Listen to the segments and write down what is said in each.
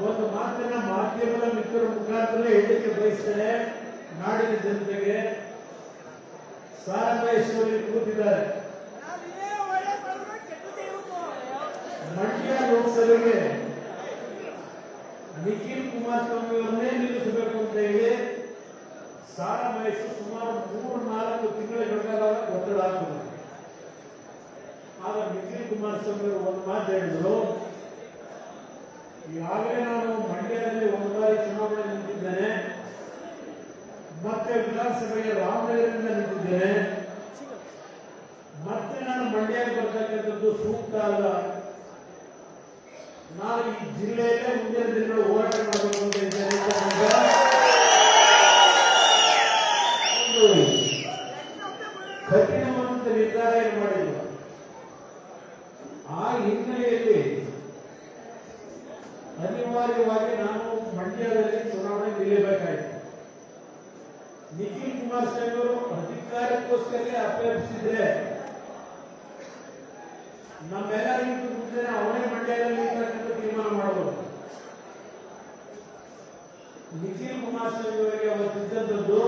ಒಂದು ಮಾತನ್ನ ಮಾಧ್ಯಮದ ಮಿತ್ರರ ಮುಖಾಂತರ ಹೇಳಲಿಕ್ಕೆ ಬಯಸ್ತೇನೆ. ನಾಡಿನ ಜನತೆಗೆ ಸಾರಮೇಶ್ವರಿ ಕೂತಿದ್ದಾರೆ. ಮಂಡ್ಯ ಲೋಕಸಭೆಗೆ ನಿಖಿಲ್ ಕುಮಾರಸ್ವಾಮಿ ಅವರನ್ನೇ ನಿಲ್ಲಿಸಬೇಕು ಅಂತ ಹೇಳಿ ಸಾರಮೇಶ್ವರ್ ಸುಮಾರು 3-4 ತಿಂಗಳ ಒತ್ತಡ ಹಾಕಿದರು. ಆಗ ನಿಖಿಲ್ ಕುಮಾರಸ್ವಾಮಿ ಅವರು ಒಂದು ಮಾತು ಹೇಳಿದ್ರು, ಈಗಾಗಲೇ ನಾನು ಮಂಡ್ಯದಲ್ಲಿ ಒಂದು ಬಾರಿ ಚುನಾವಣೆ ನಿಂತಿದ್ದೇನೆ, ಮತ್ತೆ ವಿಧಾನಸಭೆಗೆ ರಾಮನಗರದಿಂದ ನಿಂತಿದ್ದೇನೆ, ಮತ್ತೆ ನಾನು ಮಂಡ್ಯಕ್ಕೆ ಬರ್ತಕ್ಕಂಥದ್ದು ಸೂಕ್ತ ಅಲ್ಲ. ನಾನು ಈ ಜಿಲ್ಲೆಯಲ್ಲೇ ಮುಂದಿನ ದಿನಗಳು ಹೋರಾಟ ಮಾಡಬೇಕು ಅಂತ ಇದ್ದೇನೆ. ಒಂದು ಕಠಿಣವಾದಂತ ನಿರ್ಧಾರ ಏನು ಮಾಡಿಲ್ಲ. ಆ ಹಿನ್ನೆಲೆಯಲ್ಲಿ ಅನಿವಾರ್ಯವಾಗಿ ನಾನು ಮಂಡ್ಯದಲ್ಲಿ ಚುನಾವಣೆ ನಿಲ್ಲಬೇಕಾಯಿತು. ನಿಖಿಲ್ ಕುಮಾರಸ್ವಾಮಿ ಅವರು ಅಧಿಕಾರಕ್ಕೋಸ್ಕರ ಅಪೇಕ್ಷಿಸಿದ್ರೆ ನಮ್ಮೆಲ್ಲರಿಗೂ ಮುಂಚೆ ಅವನೇ ಮಂಡ್ಯದಲ್ಲಿ ತೀರ್ಮಾನ ಮಾಡಬಹುದು. ನಿಖಿಲ್ ಕುಮಾರಸ್ವಾಮಿ ಅವರಿಗೆ ಅವತ್ತಿದ್ದಂಥದ್ದು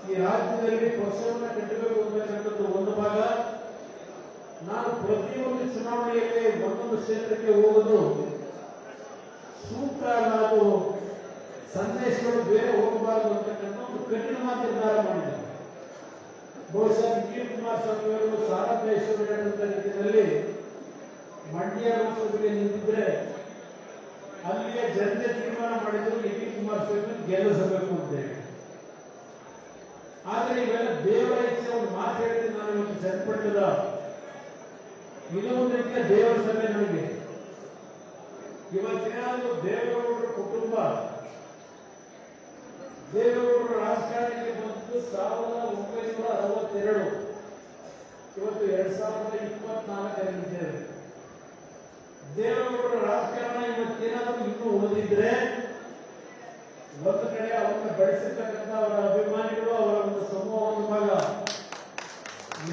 ಈ ರಾಜ್ಯದಲ್ಲಿ ಪಕ್ಷವನ್ನು ಕಟ್ಟಬೇಕು ಅಂತಕ್ಕಂಥದ್ದು ಒಂದು ಭಾಗ. ನಾನು ಪ್ರತಿಯೊಂದು ಚುನಾವಣೆಯಲ್ಲಿ ಒಂದೊಂದು ಕ್ಷೇತ್ರಕ್ಕೆ ಹೋಗೋದು ಸೂಕ್ತ ಅಲ್ಲ, ಅದು ಸಂದೇಶಗಳು ಬೇರೆ ಹೋಗಬಾರದು ಅಂತಕ್ಕಂಥ ಒಂದು ಕಠಿಣವಾದ ನಿರ್ಧಾರ ಮಾಡಿದೆ. ಬಹುಶಃ ನಿಖಿಲ್ ಕುಮಾರಸ್ವಾಮಿ ಅವರು ಸಾರಮೇಶ್ವರ ರೀತಿಯಲ್ಲಿ ಮಂಡ್ಯ ಲೋಕಸಭೆಗೆ ನಿಂತಿದ್ರೆ ಅಲ್ಲಿಗೆ ಜನತೆ ತೀರ್ಮಾನ ಮಾಡಿದ್ರು ನಿಖಿಲ್ ಕುಮಾರಸ್ವಾಮಿ ಗೆಲ್ಲಿಸಬೇಕು ಅಂತೇಳಿ. ಆದರೆ ಇವೆಲ್ಲ ದೇವರ ಇಚ್ಛೆ. ಒಂದು ಮಾತು ಹೇಳಿದ್ರೆ ನಾನು ಇವತ್ತು ಚನ್ನಪಟ್ಟಣದ ಇನ್ನೊಂದು ರೀತಿಯ ದೇವರ ಸಭೆ ನನಗೆ ಇವತ್ತೇನಾದರೂ ದೇವೇಗೌಡರ ಕುಟುಂಬ ದೇವೇಗೌಡರ ರಾಜಕಾರಣಕ್ಕೆ ಬಂದು 1962, ಇವತ್ತು 2024 ದೇವೇಗೌಡರ ರಾಜಕಾರಣ ಇವತ್ತೇನಾದರೂ ಇನ್ನೂ ಉಳಿದಿದ್ರೆ ಒಂದು ಕಡೆ ಅವರನ್ನು ಬೆಳೆಸಿರ್ತಕ್ಕಂಥ ಅವರ ಅಭಿಮಾನಿಗಳು, ಅವರ ಒಂದು ಸಮೂಹ ಒಂದು ಭಾಗ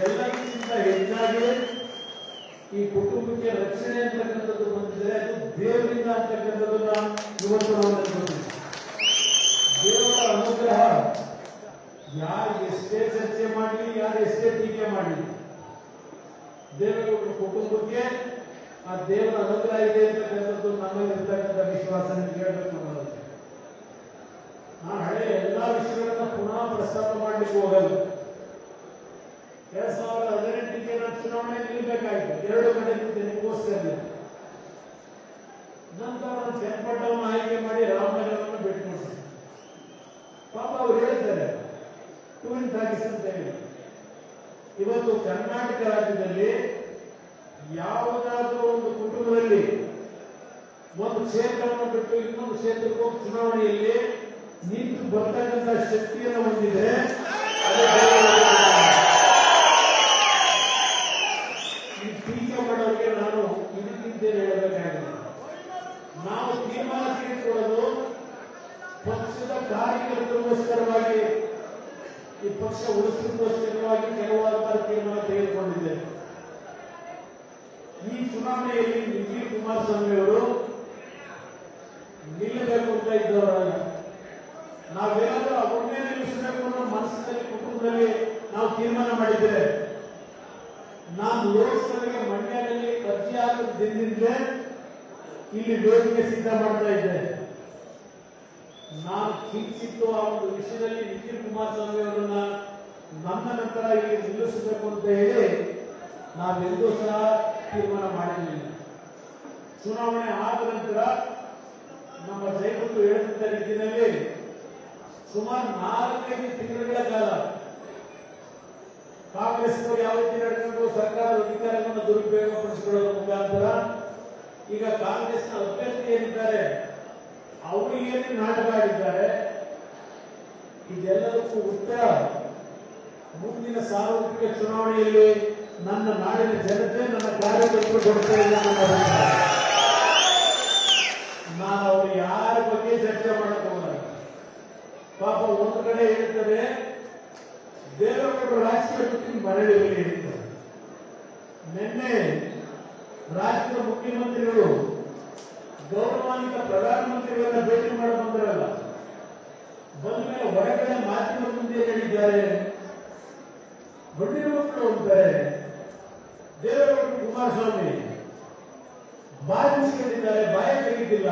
ಎಲ್ಲಕ್ಕಿಂತ ಹೆಚ್ಚಾಗಿ ಈ ಕುಟುಂಬಕ್ಕೆ ರಕ್ಷಣೆ ಅಂತಕ್ಕಂಥದ್ದು ಬಂದಿದ್ರೆ ಅದು ದೇವರಿಂದ ಅಂತಕ್ಕಂಥದ್ದನ್ನ ಇವತ್ತು ನಾವು ನೆನಪಿದ್ದೀವಿ. ದೇವರ ಅನುಗ್ರಹ ಯಾರು ಎಷ್ಟೇ ಚರ್ಚೆ ಮಾಡಲಿ, ಯಾರು ಎಷ್ಟೇ ಟೀಕೆ ಮಾಡಲಿ, ದೇವೇಗೌಡರ ಕುಟುಂಬಕ್ಕೆ ಆ ದೇವರ ಅನುಗ್ರಹ ಇದೆ ಅಂತಕ್ಕಂಥದ್ದು ನಮ್ಮಲ್ಲಿ ಇರ್ತಕ್ಕಂಥ ವಿಶ್ವಾಸ ಕೇಳಬೇಕು ಅನ್ನೋದು. ನಾನು ಹಳೆ ಎಲ್ಲಾ ವಿಷಯಗಳನ್ನ ಪುನಃ ಪ್ರಸ್ತಾಪ ಮಾಡಲಿಕ್ಕೆ ಹೋಗಲ್ಲ. 2018ಕ್ಕೆ ನಾನು ಚುನಾವಣೆ ನಿಲ್ಲಬೇಕಾಯ್ತು. 2 ಕಡೆ ನಿಂತೇನೆ ಗೋಸ್ಕರ. ನಂತರ ನಾನು ಚನ್ನಪಟ್ಟಣವನ್ನು ಆಯ್ಕೆ ಮಾಡಿ ರಾಮನಗರವನ್ನು ಬಿಟ್ಟು ನೋಡ್ತೀನಿ. ಪಾಪ ಅವ್ರು ಹೇಳ್ತಾರೆ ಟೂರಿನ್ ಟಾಕೀಸ್ ಅಂತ ಹೇಳಿ. ಇವತ್ತು ಕರ್ನಾಟಕ ರಾಜ್ಯದಲ್ಲಿ ಯಾವುದಾದ್ರೂ ಒಂದು ಕುಟುಂಬದಲ್ಲಿ ಒಂದು ಕ್ಷೇತ್ರವನ್ನು ಬಿಟ್ಟು ಇನ್ನೊಂದು ಕ್ಷೇತ್ರಕ್ಕೆ ಹೋಗಿ ಚುನಾವಣೆಯಲ್ಲಿ ನಿಂತು ಬರ್ತಕ್ಕಂಥ ಶಕ್ತಿಯನ್ನು ಹೊಂದಿದೆ. ಈ ಟೀಕೆ ಮಾಡೋರಿಗೆ ನಾನು ಇದಕ್ಕಿಂತ ಹೇಳಬೇಕಾಗಿದೆ. ನಾವು ತೀರ್ಮಾನ ತೆಗೆದುಕೊಳ್ಳೋದು ಪಕ್ಷದ ಕಾರ್ಯಕರ್ತರಿಗೋಸ್ಕರವಾಗಿ, ಈ ಪಕ್ಷ ಉಳಿಸಲಿಕ್ಕೋಸ್ಕರವಾಗಿ ಕೆಲವಾರು ತೀರ್ಮಾನ ತೆಗೆದುಕೊಂಡಿದ್ದೇವೆ. ಈ ಚುನಾವಣೆಯಲ್ಲಿ ನಿಖಿಲ್ ಕುಮಾರಸ್ವಾಮಿ ಅವರು ನಿಲ್ಲಬೇಕು ಅಂತ ಇದ್ದವರಲ್ಲ. ನಾವೇನಾದ್ರೂ ಅವರನ್ನೇ ನಿಲ್ಲಿಸಬೇಕು ಅನ್ನೋ ಮನಸ್ಸಿನಲ್ಲಿ, ಕುಟುಂಬದಲ್ಲಿ ನಾವು ತೀರ್ಮಾನ ಮಾಡಿದ್ದೇವೆ. ನಾನು ಲೋಕಸಭೆಗೆ ಮಂಡ್ಯದಲ್ಲಿ ಅರ್ಜಿ ಹಾಕಿದ ದಿನದಿಂದಲೇ ಇಲ್ಲಿ ವೇದಿಕೆ ಸಿದ್ಧ ಮಾಡ್ತಾ ಇದ್ದೆ. ನಾನು ಕಿಂಚಿತ್ತು ಆ ಒಂದು ವಿಷಯದಲ್ಲಿ ನಿಖಿಲ್ ಕುಮಾರಸ್ವಾಮಿ ಅವರನ್ನ ನನ್ನ ನಂತರ ಇಲ್ಲಿ ನಿಲ್ಲಿಸಬೇಕು ಅಂತ ಹೇಳಿ ನಾವೆಂದೂ ಸಹ ತೀರ್ಮಾನ ಮಾಡಿರಲಿಲ್ಲ. ಚುನಾವಣೆ ಆದ ನಂತರ ನಮ್ಮ ಜಯಗುರು ಹೇಳಿದಂತ ರೀತಿಯಲ್ಲಿ ಸುಮಾರು 4-5 ತಿಂಗಳ ಕಾಲ ಕಾಂಗ್ರೆಸ್ನವರು ಯಾವ ರೀತಿ ನಡೆದುಕೊಂಡು ಸರ್ಕಾರದ ಅಧಿಕಾರವನ್ನು ದುರುಪಯೋಗಪಡಿಸಿಕೊಳ್ಳುವ ಮುಖಾಂತರ ಈಗ ಕಾಂಗ್ರೆಸ್ನ ಅಭ್ಯರ್ಥಿ ಏನಿದ್ದಾರೆ ಅವರು ಏನು ನಾಟಕ ಆಡಿದ್ದಾರೆ, ಇದೆಲ್ಲದಕ್ಕೂ ಉತ್ತರ ಮುಂದಿನ ಸಾರ್ವತ್ರಿಕ ಚುನಾವಣೆಯಲ್ಲಿ ನನ್ನ ನಾಡಿನ ಜನತೆ, ನನ್ನ ಕಾರ್ಯಕರ್ತರು ಕೊಡ್ತಾ ಇದ್ದಾರೆ. ನಾನು ಅವರು ಯಾರ ಬಗ್ಗೆ ಚರ್ಚೆ ಮಾಡಕ್ ಹೋಗಲ್ಲ. ಪಾಪ ಒಂದು ಕಡೆ ಹೇಳ್ತಾರೆ ದೇವೇಗೌಡರು ರಾಜಕೀಯ ಬಿಟ್ಟು ಮರಳಿರಲಿ ಹೇಳ್ತಾರೆ. ನಿನ್ನೆ ರಾಜ್ಯದ ಮುಖ್ಯಮಂತ್ರಿಗಳು ಗೌರವಾನ್ವಿತ ಪ್ರಧಾನಮಂತ್ರಿಗಳನ್ನ ಭೇಟಿ ಮಾಡ ಬಂದಿರಲ್ಲ. ಬಂದ ಮೇಲೆ ಹೊರಗಡೆ ಮಾಧ್ಯಮ ಮುಂದೆ ಹೇಳಿದ್ದಾರೆ, ಬಡ್ಡಿ ಮಕ್ಕಳು ಅಂತಾರೆ ದೇವೇಗೌಡರು ಕುಮಾರಸ್ವಾಮಿ ಬಾಯಿ ಮುಚ್ಕೊಂಡಿದ್ದಾರೆ, ಬಾಯ ತೆಗಿತಿಲ್ಲ,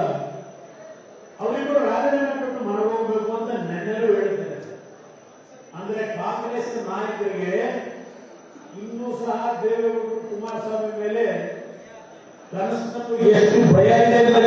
ಅವರಿಬ್ಬರು ರಾಜೀನಾಮೆ ಕೊಟ್ಟು ಮನೆ ಹೋಗಬೇಕು ಅಂತ ನೆನ್ನೆಲ್ಲೂ ಹೇಳ್ತಾರೆ. ಅಂದ್ರೆ ಕಾಂಗ್ರೆಸ್ ನಾಯಕರಿಗೆ ಇನ್ನೂ ಸಹ ದೇವೇಗೌಡರು ಕುಮಾರಸ್ವಾಮಿ ಮೇಲೆ ಕನಸಿನಲ್ಲೂ ಎಷ್ಟು ಭಯ ಇದೆ ಅಂತ